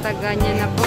taga niya na po.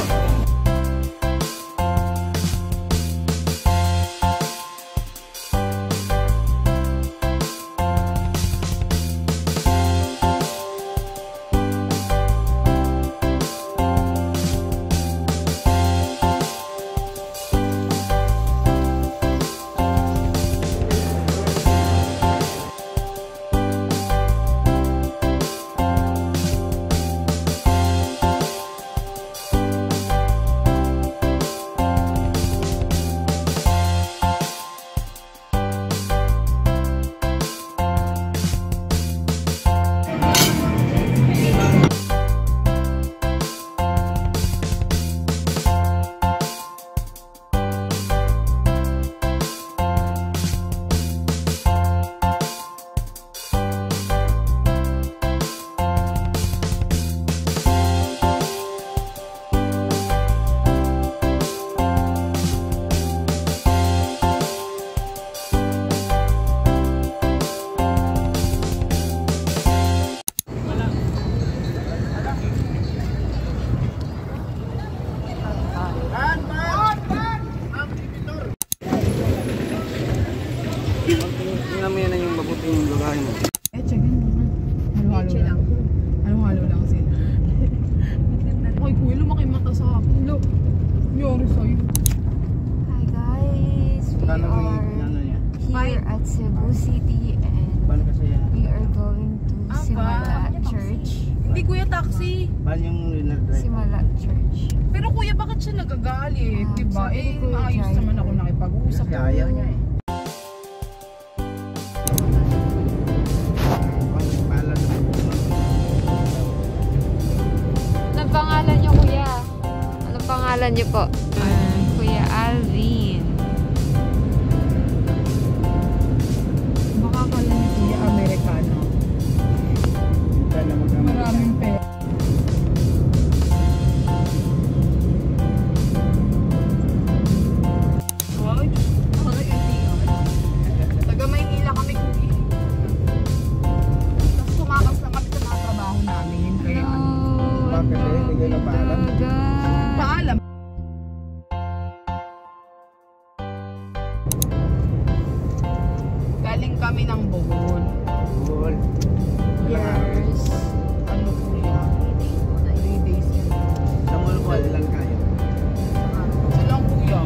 Tingnan mo yan yung mabuting lugahin mo. Eh, check in naman. Halo-halo lang. Halo-halo lang sila. Ay, kuya, lumaki mata sa akin. Look. Yori sa'yo. Hi guys, we are here at Cebu City and we are going to Simala Church. Hindi kuya, taxi. Bali yung lunar drive. Simala Church. Pero kuya, bakit siya nagagalit? Diba? sabi Eh, ko, maayos drive. naman ako nakipag-usap. Kasi ayaw niya eh. Anong pangalan niyo, kuya? Anong pangalan niyo po? Kuya Alvin. Baka kala ni kuya Amerikano. Maraming pera. Ay, taga Maynila kami kuya. Tapos tumakas lang kami sa mga trabaho namin. Kaya Bakit eh? Hindi kayo napaalam? paalam. Galing kami ng Bogol. Cool. Yes. Ano kuya? 3 days yun. Sa mall ko, ilan kayo? Sa lang kuya.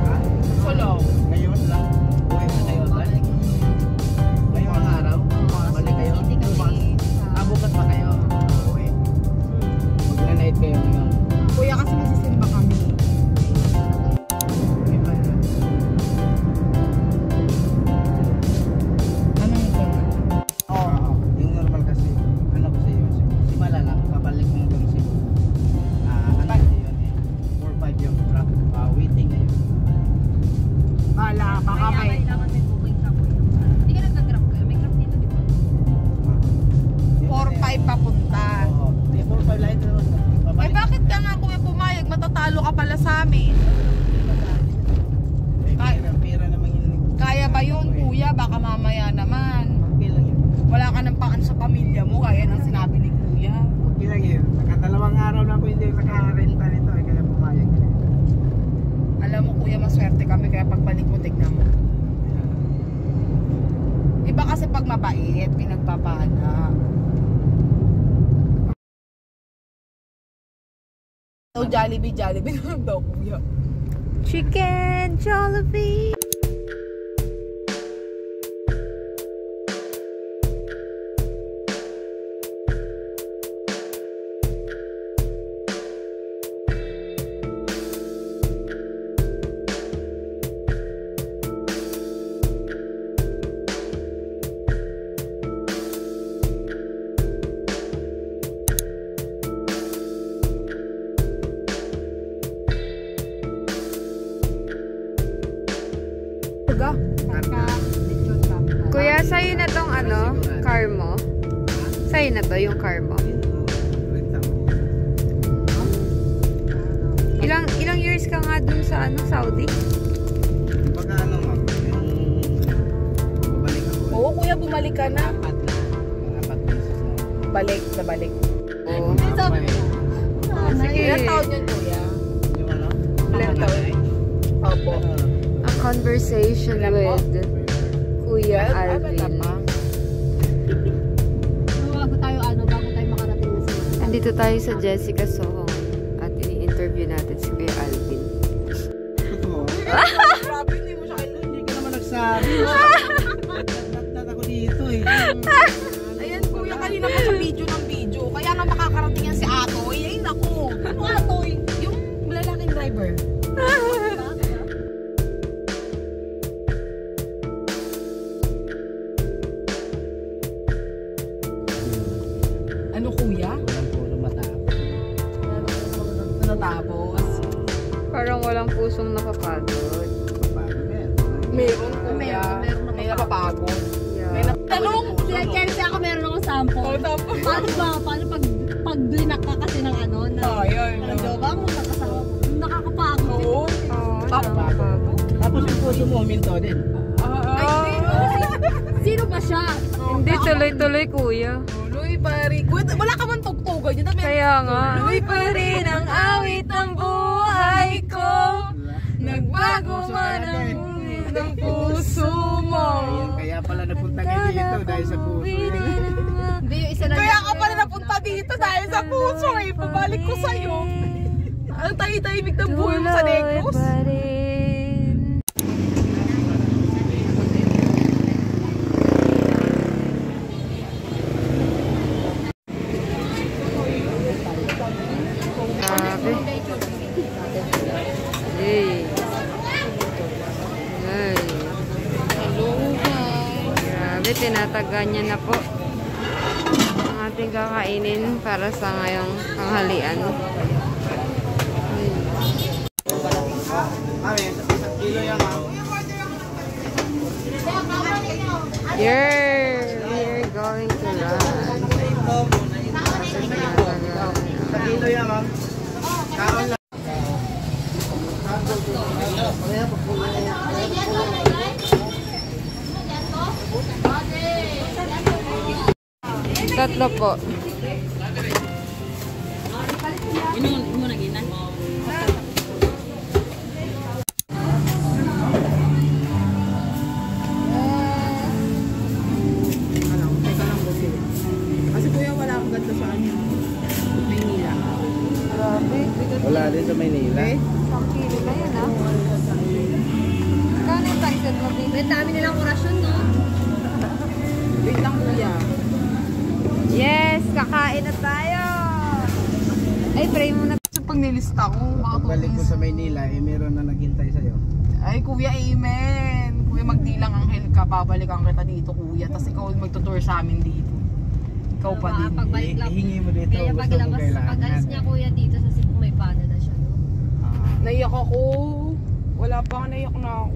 Ha? Sa lang. Ngayon lang? Uwi na kayo agad? Ngayong mga araw? Balik kayo? Bukas? Bukas pa kayo? Uwi. Mag-night kayo ngayon. Kuya kasi masisimba kami. Ano yung kuya? Oo. Yung normal kasi, ano kasi yun, simala lang, babalik mo yung Cebu. Ano kasi yun eh, 4-5 yung truck, waiting na yun. Bala, baka may. Hindi ka nag-grab kayo? May grab dito, di ba? 4-5 papunta. Oo, may 4-5 light na Eh bakit ka nga kuya pumayag? Matatalo ka pala sa amin. Pira naman yun. Kaya ba yun kuya? Baka mamaya naman. Okay lang yun. Wala ka ng paan sa pamilya mo. Kaya nang sinabi ni kuya. Okay lang yun. Nakadalawang araw na ako hindi nakarenta nito eh, kaya pumayag. Alam mo kuya, maswerte kami. Kaya pagbalik mo, tignan mo. Iba kasi pag mabait, pinagpapala. So, Jollibee naman daw kuya. Chicken Jollibee. Kuya, sa'yo na tong ano, car mo? Sa'yo na to, yung car mo? Ilang years ka nga dun sa ano, Saudi? Pagka ano ma'am, yung balik ako. Oo kuya, bumalik ka na. Apat na. Mga 4 beses na. Balik. Oo. Sabi mo. sige. Ilan taon yun, kuya? Yung ano? Ilan taon? Opo. A conversation with Kuya Alvin. Bago tayo makarating na sila. Andito tayo sa Jessica Soho at ini-interview natin si Kuya Alvin. Grabe, hindi mo siya kailan. Hindi ka naman nagsabi. Nagdagdag ako dito eh. Ayan, kuya, kanina pa sa video ng video. Kaya nga makakarating yan si Atoy. Ay, naku. Ano Atoy? Yung lalaking driver. Ano, kuya? Walang puro matapos. Natapos. Parang walang pusong napapagod. Paano ba yan? Meron, kuya. Meron May napapagod. May Yeah. Tanong! Sila Chelsea ako meron akong sample. Oh, tapos. Paano pag blinak ka kasi ng ano, na Oh, yun. ng jowa mo, nakasama mo. Nakakapagod. Oo. Oo, Napapagod. Tapos yung puso mo, minto din. Ay, Sino ba siya? Hindi, tuloy-tuloy kuya. Luy pari. Wala ka man tugtugan. Yun na meron. Kaya nga. Luy pa rin ang awit ng buhay ko. Nagbago man ang puso mo. Kaya pala napunta kayo dito dahil sa puso. Hindi, yung isa na Kaya ka pala napunta dito dahil sa puso eh. Pabalik ko sa'yo. Ang tahi-tahimik ng buhay mo sa Negros. Tuloy pa rin. Grabe. Hey. Hey. Grabe, tinataga niya na po ang ating kakainin para sa ngayong tanghalian. Kami, isang kilo yan ha. We're going to lunch. Isang kilo yan ma'am. Kaon lang. Tatlo po. Kasi kuya wala akong ganito sa ano. Maynila. Grabe. Wala din sa Maynila. Isang kilo na yan, ah. Kano yung pancit mo, baby? Ang dami nilang orasyon, no? Wait lang kuya. Yes! Kakain na tayo! Ay, pray muna. Kasi pag nilista ko, Pagbalik ko sa Maynila, eh meron na naghintay sa'yo. Ay kuya, amen. Kuya, magdilang anghel ka. Babalikan kita dito kuya. Tapos ikaw magtutour sa amin dito. Ikaw pa din. Pagbalik lang. Ihingi mo dito, Kaya gusto mong kailangan. pag-alis niya kuya dito sa Cebu, may pana na siya, no? Naiyak ako. Wala pa nga, naiyak na ako.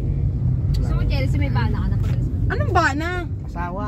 Gusto mo, Chelsea, may pana ka na pag-alis mo. Anong ba na? Asawa.